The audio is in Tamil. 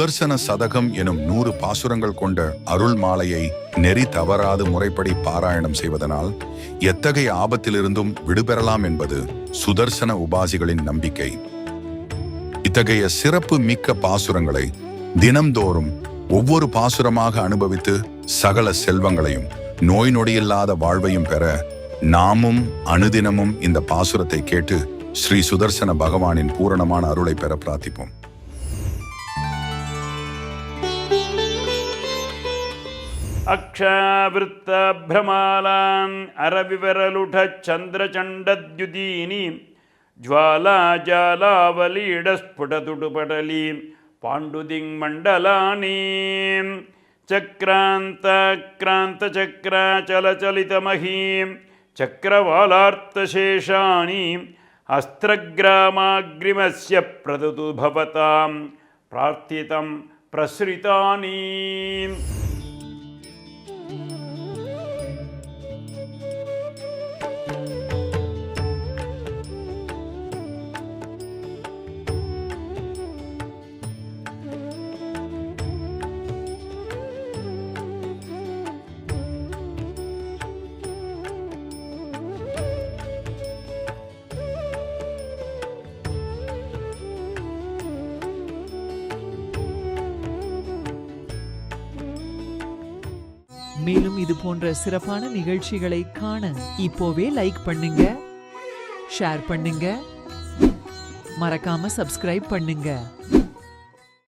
சுதர்சன சதகம் எனும் 100 பாசுரங்கள் கொண்ட அருள் மாலையை நெறி தவறாது முறைப்படி பாராயணம் செய்வதனால் எத்தகைய ஆபத்திலிருந்தும் விடுபெறலாம் என்பது சுதர்சன உபாசிகளின் நம்பிக்கை. இத்தகைய சிறப்பு மிக்க பாசுரங்களை தினம்தோறும் ஒவ்வொரு பாசுரமாக அனுபவித்து சகல செல்வங்களையும் நோய் நொடியில்லாத வாழ்வையும் பெற நாமும் அனுதினமும் இந்த பாசுரத்தை கேட்டு ஸ்ரீ சுதர்சன பகவானின் பூரணமான அருளை பெற பிரார்த்திப்போம். அக்ஷாவிருத்த பிரமாலான் அரவிவரலுட சந்திரச்சண்டத்யுதீனி ஜ்வாலா ஜாலாவலீடஸ்புடதுடுபடலி பாண்டுதிங் மண்டலானி சக்ராந்த கிராந்த சக்கராச்சலச்சலிதமஹீம் சக்கரவாலார்த்தசேஷாணி அஸ்திரகிராமாக்ரிமஸ்ய பிரதது பவதாம் பிரார்த்திதம் பிரஸ்ரிதானி. மேலும் இது போன்ற சிறப்பான நிகழ்ச்சிகளை காண இப்போவே லைக் பண்ணுங்க, ஷேர் பண்ணுங்க, மறக்காம சப்ஸ்கிரைப் பண்ணுங்க.